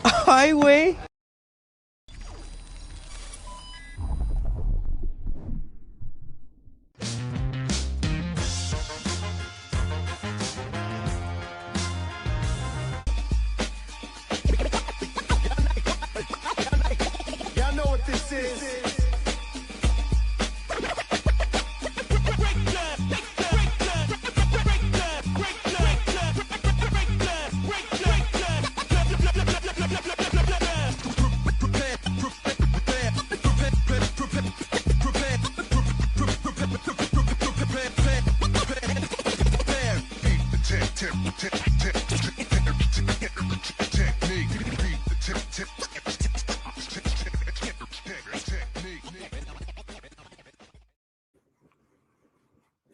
Highway. Y'all know what this is.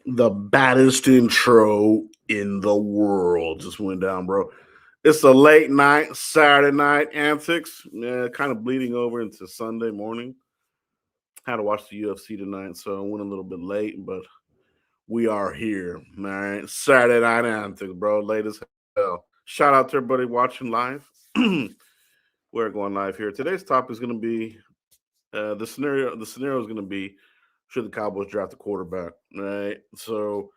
The baddest intro in the world just went down, bro. It's a late night, Saturday night antics. Yeah, kind of bleeding over into Sunday morning. Had to watch the UFC tonight, so I went a little bit late, but we are here. All right. Saturday night antics, bro. Late as hell. Shout out to everybody watching live. We're going live here. Today's topic is going to be the scenario. The scenario is going to be should the Cowboys draft a quarterback, right? So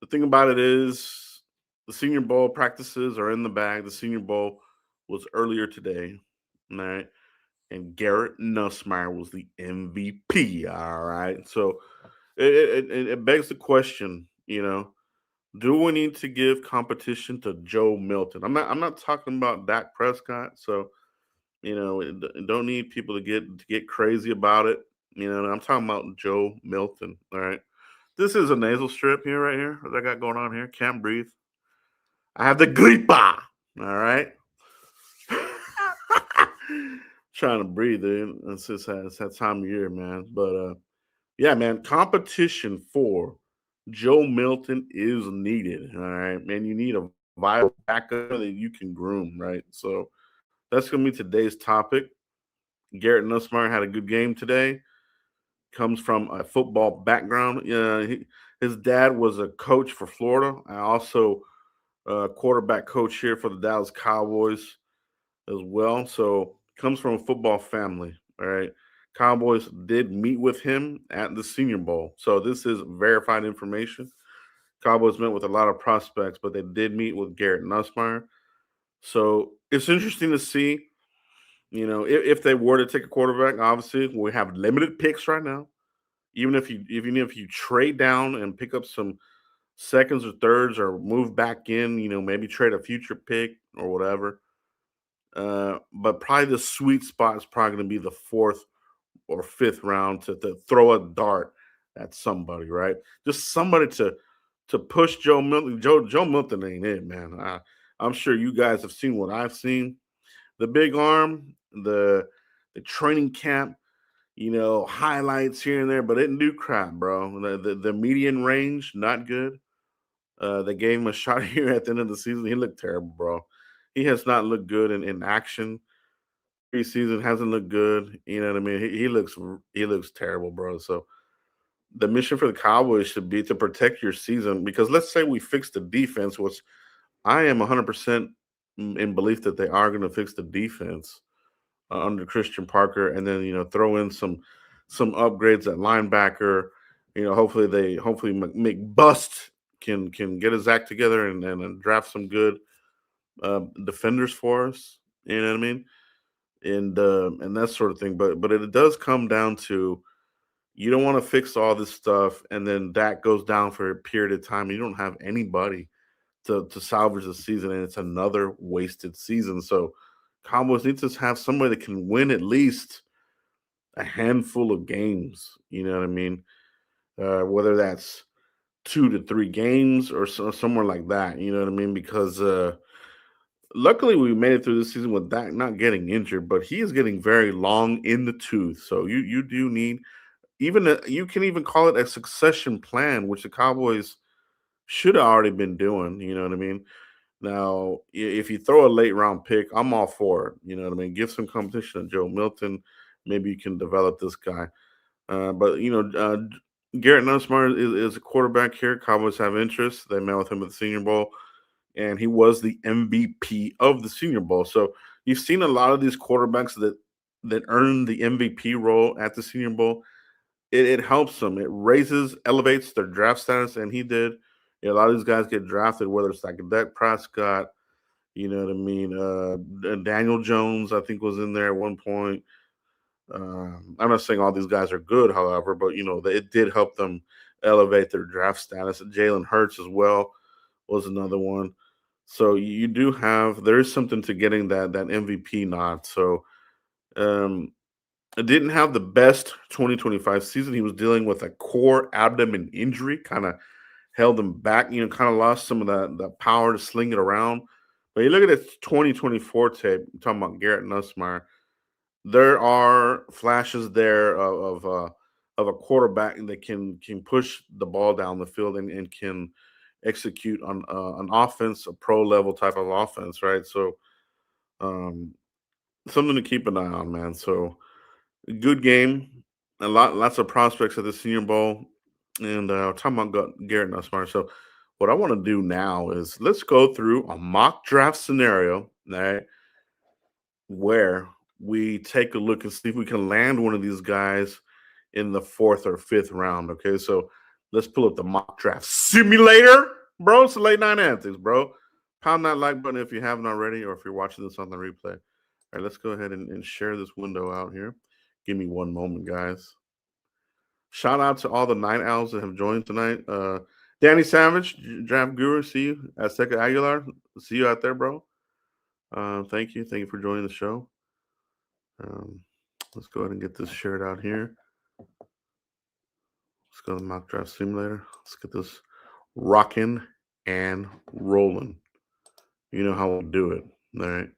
the thing about it is the Senior Bowl practices are in the bag. The Senior Bowl was earlier today, all right? And Garrett Nussmeier was the MVP, all right? So it begs the question, do we need to give competition to Joe Milton? I'm not talking about Dak Prescott, so don't need people to get crazy about it. I'm talking about Joe Milton, all right? This is a nasal strip here, right here, that I got going on here. Can't breathe. I have the gripa. All right. Trying to breathe in. It's that time of year, man. But yeah, man, competition for Joe Milton is needed. All right, man. You need a viable backup that you can groom, right? So that's gonna be today's topic. Garrett Nussmeier had a good game today. Comes from a football background. Yeah, his dad was a coach for Florida. I also quarterback coach here for the Dallas Cowboys as well. So comes from a football family. All right. Cowboys did meet with him at the Senior Bowl. So this is verified information. Cowboys met with a lot of prospects, but they did meet with Garrett Nussmeier. So it's interesting to see, if they were to take a quarterback, obviously we have limited picks right now. Even if you trade down and pick up some seconds or thirds or move back in, maybe trade a future pick or whatever. But probably the sweet spot is probably going to be the fourth or fifth round to throw a dart at somebody, right? Just somebody to push Joe Milton. Joe Milton ain't it, man. I'm sure you guys have seen what I've seen. The big arm, the training camp, highlights here and there, but it didn't do crap, bro. The median range, not good. They gave him a shot here at the end of the season. He looked terrible, bro. He has not looked good in action. Preseason hasn't looked good. You know what I mean? He looks terrible, bro. So the mission for the Cowboys should be to protect your season because let's say we fix the defense, which I am 100% in belief that they are going to fix the defense under Christian Parker, and then throw in some upgrades at linebacker. Hopefully McBust can get his act together and draft some good defenders for us. You know what I mean? And that sort of thing. But it does come down to you don't want to fix all this stuff, and then that goes down for a period of time. You don't have anybody to salvage the season, and it's another wasted season. So Cowboys need to have somebody that can win at least a handful of games. You know what I mean? Whether that's 2 to 3 games or somewhere like that. You know what I mean? Because luckily we made it through this season with Dak not getting injured, but he is getting very long in the tooth. So you do need you can even call it a succession plan, which the Cowboys should have already been doing. You know what I mean? Now, if you throw a late round pick, I'm all for it. You know what I mean? Give some competition to Joe Milton. Maybe you can develop this guy. But Garrett Nussmeier is a quarterback here. Cowboys have interest. They met with him at the Senior Bowl, and he was the MVP of the Senior Bowl. So you've seen a lot of these quarterbacks that earn the MVP role at the Senior Bowl. It helps them. It raises, elevates their draft status, and he did. A lot of these guys get drafted, whether it's like Dak Prescott, you know what I mean. Daniel Jones, I think, was in there at one point. I'm not saying all these guys are good, however, but it did help them elevate their draft status. Jalen Hurts as well was another one. So you do have there is something to getting that MVP nod. So um, it didn't have the best 2025 season. He was dealing with a core abdomen injury, kind of held him back. Kind of lost some of the power to sling it around. But you look at his 2024 tape. Talking about Garrett Nussmeier, there are flashes there of a quarterback that can push the ball down the field and can execute on an offense, a pro level type of offense, right? So um, something to keep an eye on, man. So good game, lots of prospects at the Senior Bowl, and talking about Garrett Nussmeier. So what I want to do now is let's go through a mock draft scenario, right, where we take a look and see if we can land one of these guys in the fourth or fifth round. Okay, so let's pull up the mock draft simulator, bro. It's late night antics, bro. Pound that like button if you haven't already, or if you're watching this on the replay. All right, let's go ahead and share this window out here. Give me one moment, guys. Shout out to all the night owls that have joined tonight. Danny Savage, Draft Guru, see you. Azteca Aguilar, see you out there, bro. Thank you. Thank you for joining the show. Um, let's go ahead and get this shared out here. Let's go to the mock draft simulator. Let's get this rocking and rolling. You know how we do it. All right.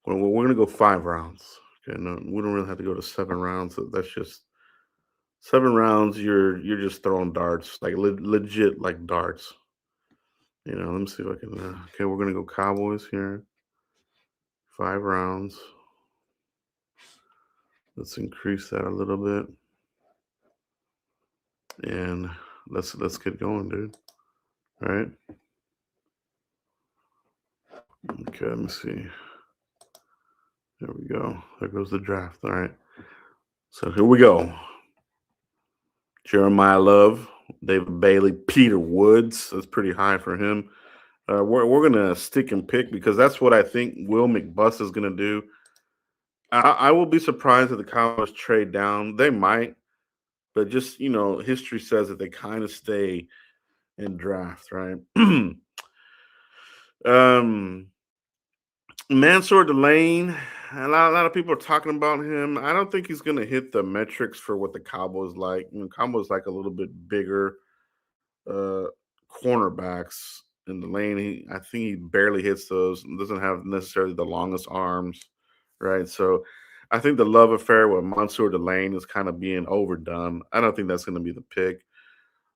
Well, we're gonna go 5 rounds. Okay, no, we don't really have to go to 7 rounds. That's just 7 rounds. You're just throwing darts, like legit, like darts. Let me see if I can. Okay, we're gonna go Cowboys here. 5 rounds. Let's increase that a little bit, and let's get going, dude. All right. Okay, let me see. There we go. There goes the draft. All right. So here we go. Jeremiah Love, David Bailey, Peter Woods. That's pretty high for him. We're gonna stick and pick because that's what I think Will McBus is gonna do. I will be surprised if the Cowboys trade down. They might, but just history says that they kind of stay in draft, right? um, Mansour Delane, a lot of people are talking about him. I don't think he's going to hit the metrics for what the Cowboys like. Cowboys like a little bit bigger uh, cornerbacks in the lane. I think he barely hits those. Doesn't have necessarily the longest arms, right? So I think the love affair with Mansour Delane is kind of being overdone. I don't think that's going to be the pick.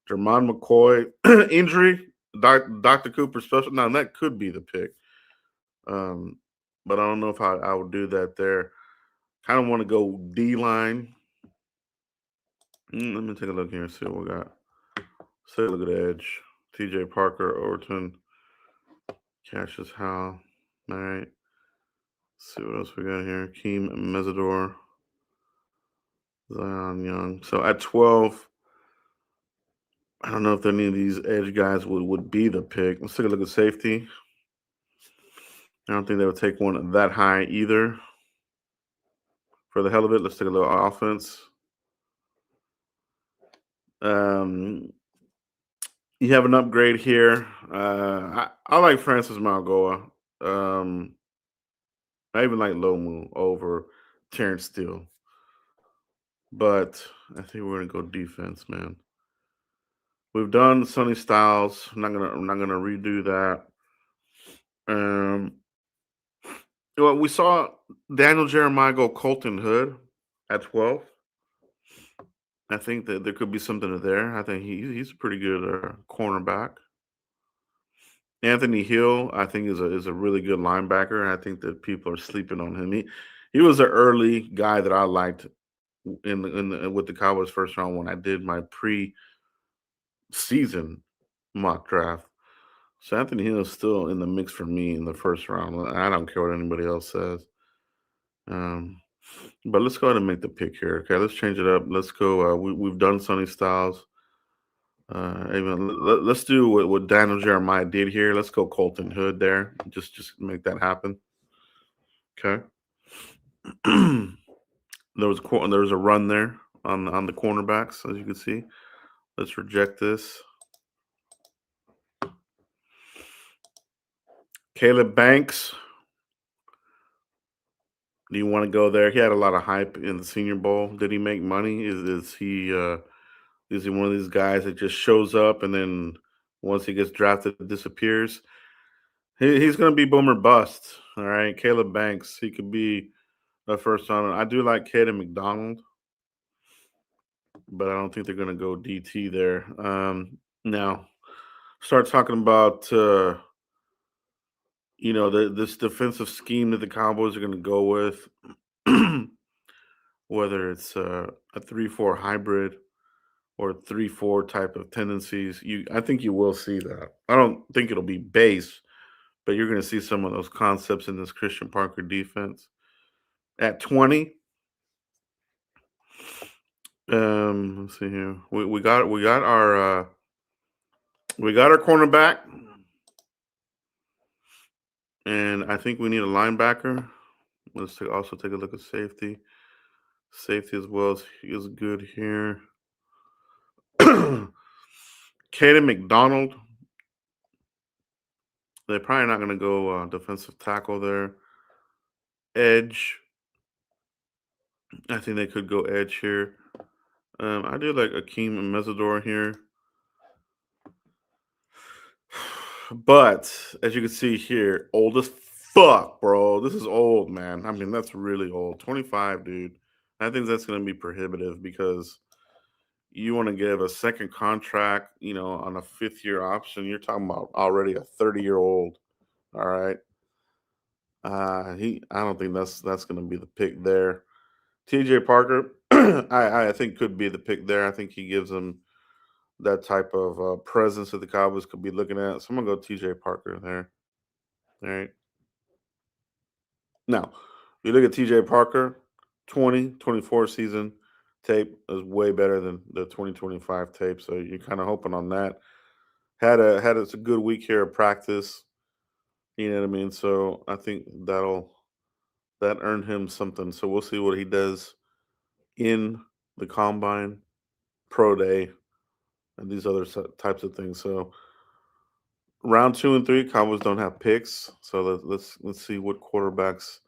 Jermon McCoy injury, Dr. Cooper special. Now that could be the pick. Um, but I don't know if I would do that there. Kind of want to go D line. Let me take a look here and see what we got. Say look at the edge. TJ Parker, Overton, Cassius Howell. All right. Let's see what else we got here. Keem Mesidor, Zion Young. So at 12, I don't know if any of these edge guys would be the pick. Let's take a look at safety. I don't think they would take one that high either. For the hell of it, let's take a little offense. You have an upgrade here. I like Francis Malgoa. I even like Lomu over Terrence Steele. But I think we're gonna go defense, man. We've done Sonny Styles. I'm not gonna redo that. Um, we saw Daniel Jeremiah go Colton Hood at 12. I think that there could be something there. I think he's a pretty good cornerback. Anthony Hill, I think, is a really good linebacker. I think that people are sleeping on him. He was an early guy that I liked with the Cowboys first round when I did my pre-season mock draft. So Anthony Hill is still in the mix for me in the first round. I don't care what anybody else says. Um, but let's go ahead and make the pick here. Okay, let's change it up. Let's go. We've done Sonny Styles. Let's do what Daniel Jeremiah did here. Let's go Colton Hood there. Just make that happen. Okay. There was a run there on the cornerbacks, as you can see. Let's reject this. Caleb Banks. Do you want to go there? He had a lot of hype in the Senior Bowl. Did he make money? Is he one of these guys that just shows up and then once he gets drafted disappears? He's going to be boomer bust. All right, Caleb Banks. He could be a first rounder. I do like Caden McDonald, but I don't think they're going to go DT there. Now, start talking about this defensive scheme that the Cowboys are going to go with, whether it's a 3-4 hybrid or 3-4 type of tendencies. I think you will see that. I don't think it'll be base, but you're going to see some of those concepts in this Christian Parker defense. At 20, let's see here. We got our cornerback, and I think we need a linebacker. Let's also take a look at safety. Safety as well is good here. Caden McDonald. They're probably not going to go defensive tackle there. Edge. I think they could go edge here. I do like Akeem Mesidor here. But as you can see here, old as fuck, bro. This is old, man. I mean, that's really old. 25, dude. I think that's going to be prohibitive because you want to give a second contract, on a 5th-year option. You're talking about already a 30-year-old. All right. I don't think that's going to be the pick there. TJ Parker, I think could be the pick there. I think he gives them that type of presence that the Cowboys could be looking at. So I'm gonna go TJ Parker there. All right. Now, you look at TJ Parker, 2024 season tape is way better than the 2025 tape. So you're kind of hoping on that. Had a good week here of practice. You know what I mean? So I think that earned him something. So we'll see what he does in the combine, pro day, and these other types of things. So round 2 and 3, Cowboys don't have picks. So let's see what quarterbacks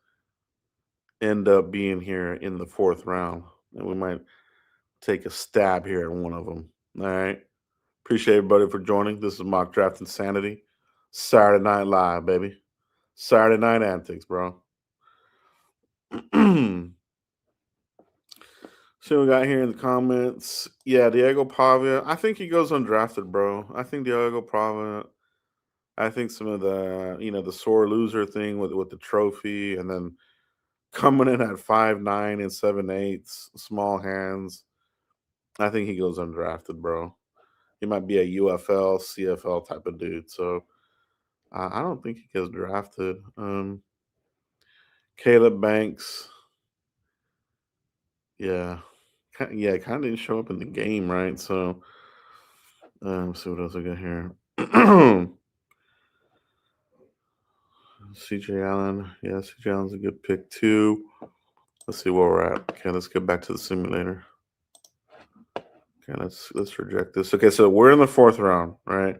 end up being here in the 4th round, and we might take a stab here at one of them. All right. Appreciate everybody for joining. This is Mock Draft Insanity. Saturday Night Live, baby. Saturday Night Antics, bro. See what we got here in the comments. Yeah, Diego Pavia. I think he goes undrafted, bro. I think Diego Pavia. I think some of the sore loser thing with the trophy, and then coming in at 5'9" and 7'8", small hands. I think he goes undrafted, bro. He might be a UFL, CFL type of dude. So I don't think he gets drafted. Caleb Banks. Yeah. Yeah, kind of didn't show up in the game, right? So let's see what else I got here. CJ Allen. Yeah, CJ Allen's a good pick too. Let's see where we're at. Okay, let's get back to the simulator. Okay, let's reject this. Okay, so we're in the 4th round, right?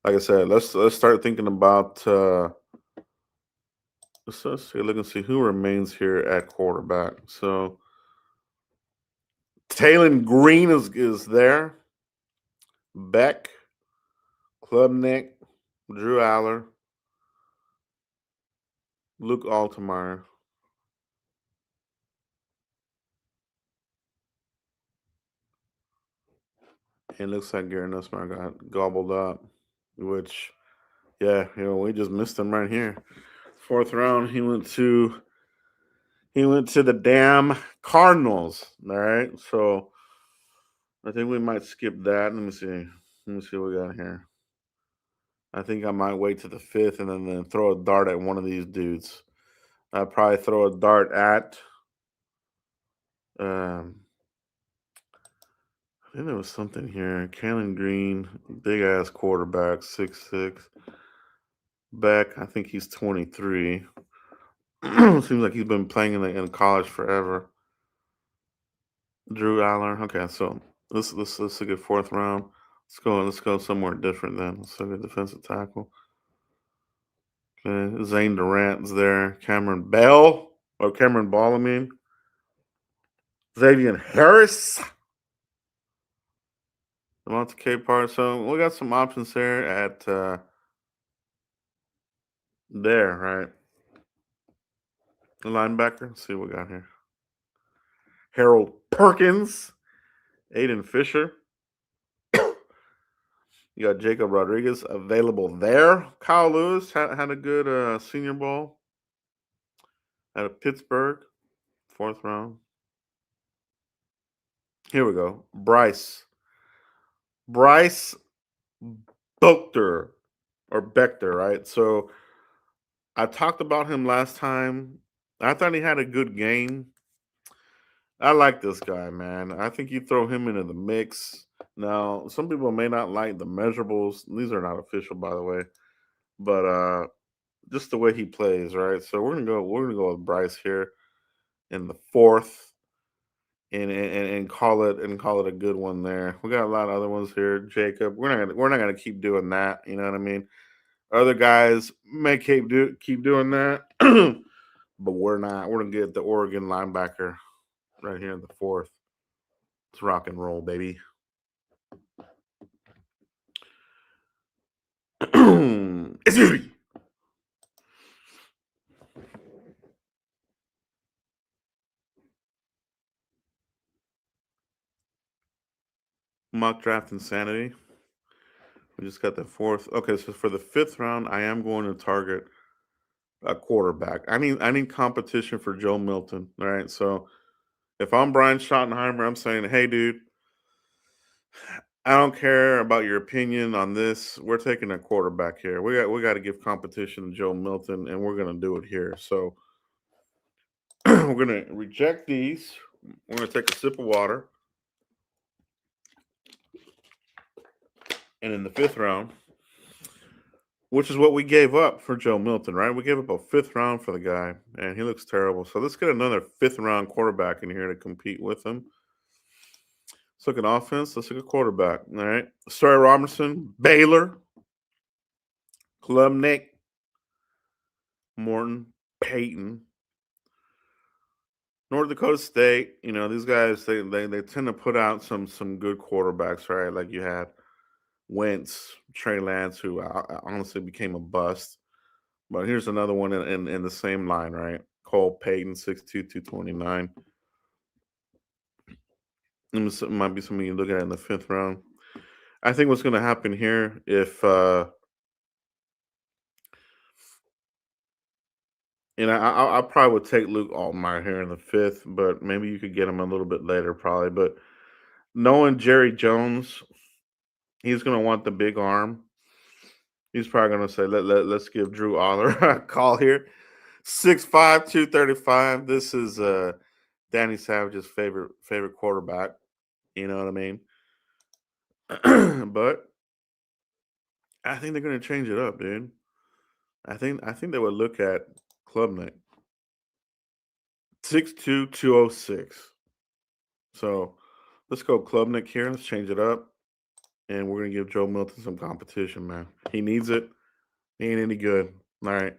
Like I said, let's start thinking about let's look and see who remains here at quarterback. So Taylon Green is there. Beck, Klubnik, Drew Aller, Luke Altmaier. And it looks like Garrett Nussmeier got gobbled up, which, yeah, we just missed him right here. 4th round, he went to the damn Cardinals. All right, so I think we might skip that. Let me see what we got here. I think I might wait to the fifth and then throw a dart at one of these dudes. I'd probably throw a dart at. Um, I think there was something here. Kalen Green, big ass quarterback, 6'6". Beck, I think he's 23. Seems like he's been playing in college forever. Drew Aller. Okay, so let's look at fourth round. Let's go somewhere different then. Let's look at defensive tackle. Okay, Zane Durant's there. Cameron Bell or Cameron Ball, I mean. Xavier Harris. Devontae Capart. So we got some options there at there, right? The linebacker. Let's see what we got here. Harold Perkins, Aiden Fisher. You got Jacob Rodriguez available there. Kyle Lewis had a good Senior Bowl out of Pittsburgh, fourth round. Here we go. Bryce Bochter or Bechter, right? So I talked about him last time. I thought he had a good game. I like this guy, man. I think you throw him into the mix. Now, some people may not like the measurables. These are not official, by the way, but just the way he plays, right? So we're gonna go with Bryce here in the fourth, and call it a good one there. We got a lot of other ones here. Jacob, we're not gonna keep doing that. You know what I mean? Other guys may keep doing that, but we're not. We're gonna get the Oregon linebacker right here in the fourth. Let's rock and roll, baby. Excuse me. Mock draft insanity. We just got the fourth. Okay, so for the fifth round, I am going to target a quarterback. I need competition for Joe Milton. All right. So if I'm Brian Schottenheimer, I'm saying, hey dude, I don't care about your opinion on this. We're taking a quarterback here. We got to give competition to Joe Milton, and we're gonna do it here. So we're gonna reject these. We're gonna take a sip of water. And in the fifth round, which is what we gave up for Joe Milton, right? We gave up a fifth round for the guy, and he looks terrible. So let's get another fifth round quarterback in here to compete with him. Let's look at offense. Let's look at quarterback. All right. Sawyer Robertson, Baylor, Klubnik, Morton, Peyton, North Dakota State. You know, these guys they tend to put out some good quarterbacks, right? Like you had Wentz, Trey Lance, who honestly became a bust. But here's another one in the same line, right? Cole Payton, 6'2", 229. Might be something you look at in the fifth round. I think what's going to happen here if I probably would take Luke Altmaier here in the fifth, but maybe you could get him a little bit later, probably. But knowing Jerry Jones, he's going to want the big arm. He's probably going to say, let's give Drew Aller a call here. 6'5", 235. This is Danny Savage's favorite quarterback. You know what I mean? But I think they're going to change it up, dude. I think they would look at Klubnik. 6'2", 206. So let's go Klubnik here. Let's change it up. And we're going to give Joe Milton some competition, man. He needs it. He ain't any good. All right.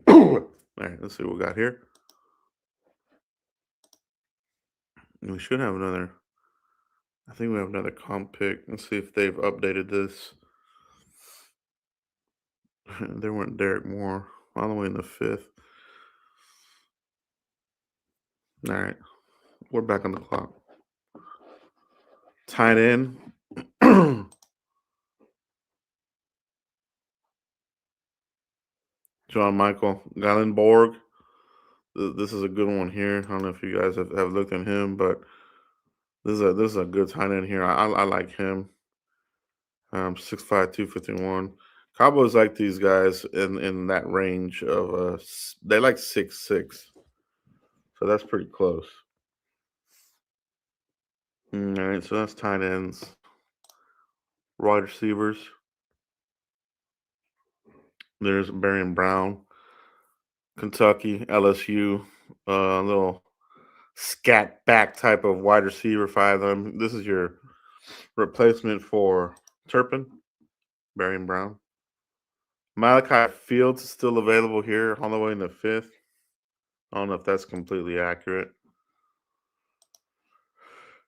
All right, let's see what we got here. We should have another. I think we have another comp pick. Let's see if they've updated this. They weren't Derek Moore all the way in the fifth. All right, we're back on the clock. Tight end. John Michael Gallenborg. This is a good one here. I don't know if you guys have looked at him, but This is a good tight end here. I like him. 6'5", 251. Cowboys like these guys in that range of they like 6'6", so that's pretty close. All right, so that's tight ends. Wide receivers. There's Barian Brown, Kentucky, LSU, little scat back type of wide receiver five. This is your replacement for Turpin, Barian Brown. Malachi Fields is still available here, all the way in the fifth. I don't know if that's completely accurate.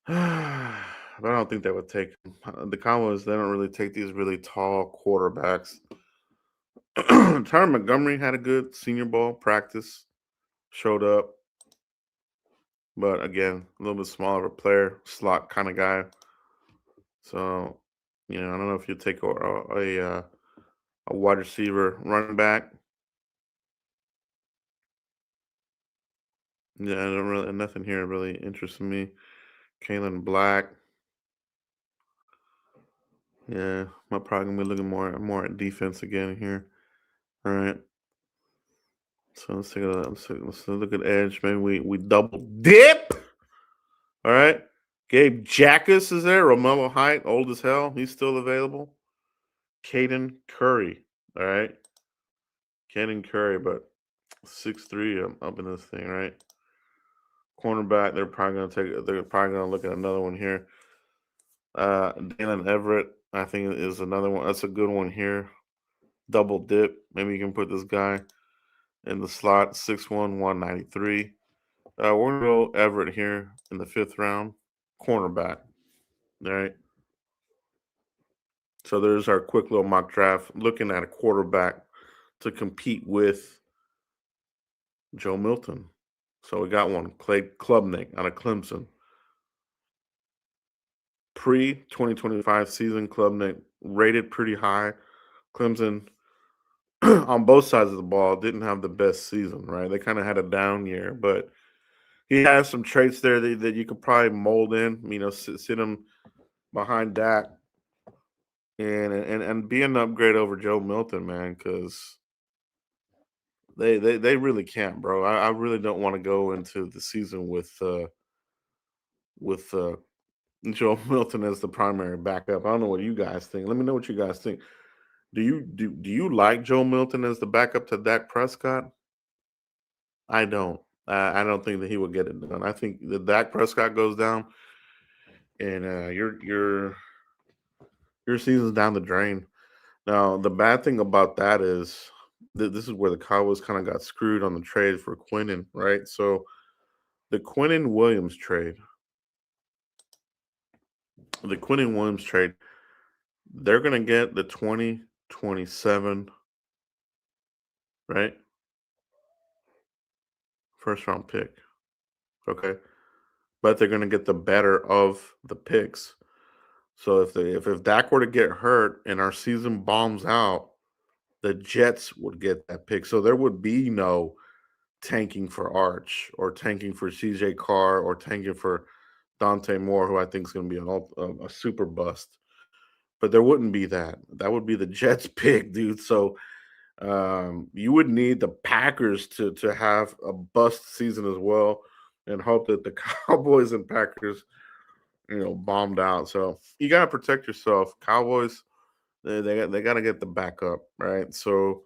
But I don't think that would take him. The Cowboys. They don't really take these really tall quarterbacks. Tyler Montgomery had a good Senior Bowl practice, showed up, but again, a little bit smaller of a player, slot kind of guy. So, I don't know if you take a wide receiver, running back. Yeah, I don't really nothing here really interests me. Kalen Black. Yeah, I'm probably gonna be looking more at defense again here. All right. So let's look at edge. Maybe we double dip. All right. Gabe Jackus is there. Romello Height, old as hell. He's still available. Caden Curry. All right. Caden Curry, but 6'3" up in this thing, right? Cornerback, they're probably gonna look at another one here. Dalen Everett, I think is another one. That's a good one here. Double dip. Maybe you can put this guy in the slot, 6'1", 193. We're gonna go Everett here in the fifth round, cornerback. All right. So there's our quick little mock draft, looking at a quarterback to compete with Joe Milton. So we got one, Clay Klubnik out of Clemson. Pre 2025 season, Klubnik rated pretty high. Clemson on both sides of the ball didn't have the best season, right? They kind of had a down year, but he has some traits there that you could probably mold in. Sit him behind Dak and be an upgrade over Joe Milton, man, because they really can't, bro. I really don't want to go into the season with Joe Milton as the primary backup. I don't know what you guys think. Let me know what you guys think. Do you like Joe Milton as the backup to Dak Prescott? I don't. I don't think that he would get it done. I think the Dak Prescott goes down, and your season's down the drain. Now, the bad thing about that is this is where the Cowboys kind of got screwed on the trade for Quinnen, right? So the Quinnen Williams trade, the Quinnen Williams trade, they're gonna get the 2027, right, first round pick. Okay, but they're gonna get the better of the picks. So if Dak were to get hurt and our season bombs out, the Jets would get that pick. So there would be no tanking for Arch or tanking for CJ Carr or tanking for Dante Moore, who I think is going to be a super bust. But there wouldn't be that. That would be the Jets pick, dude. So you would need the Packers to have a bust season as well, and hope that the Cowboys and Packers, bombed out. So you got to protect yourself. Cowboys, they got to get the backup, right? So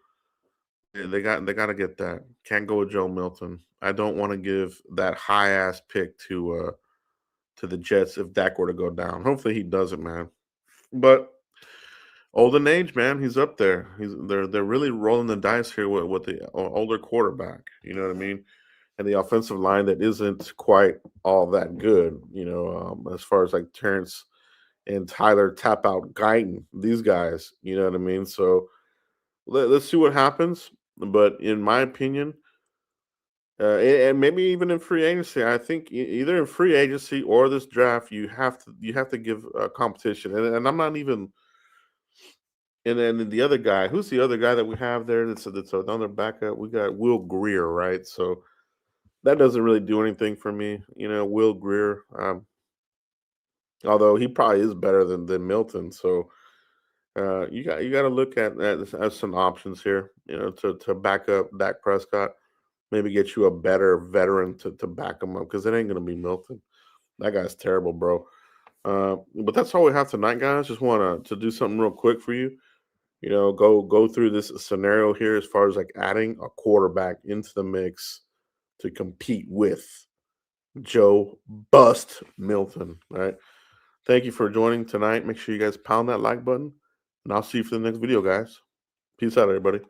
they got to get that. Can't go with Joe Milton. I don't want to give that high ass pick to the Jets if Dak were to go down. Hopefully he doesn't, man. But olden age, man, he's up there. They're really rolling the dice here with the older quarterback. You know what I mean? And the offensive line that isn't quite all that good. As far as like Terrence and Tyler Tap Out Guyton, these guys. You know what I mean? So let's see what happens. But in my opinion, and maybe even in free agency, I think either in free agency or this draft, you have to give competition. And I'm not even. And then the other guy, who's the other guy that we have there? That's another backup. We got Will Greer, right? So that doesn't really do anything for me. Will Greer. Although he probably is better than Milton. So you got to look at some options here, to back up Dak Prescott. Maybe get you a better veteran to back him up because it ain't gonna be Milton. That guy's terrible, bro. But that's all we have tonight, guys. Just want to do something real quick for you. Go through this scenario here as far as like adding a quarterback into the mix to compete with Joe Bust Milton. All right. Thank you for joining tonight. Make sure you guys pound that like button, and I'll see you for the next video, guys. Peace out, everybody.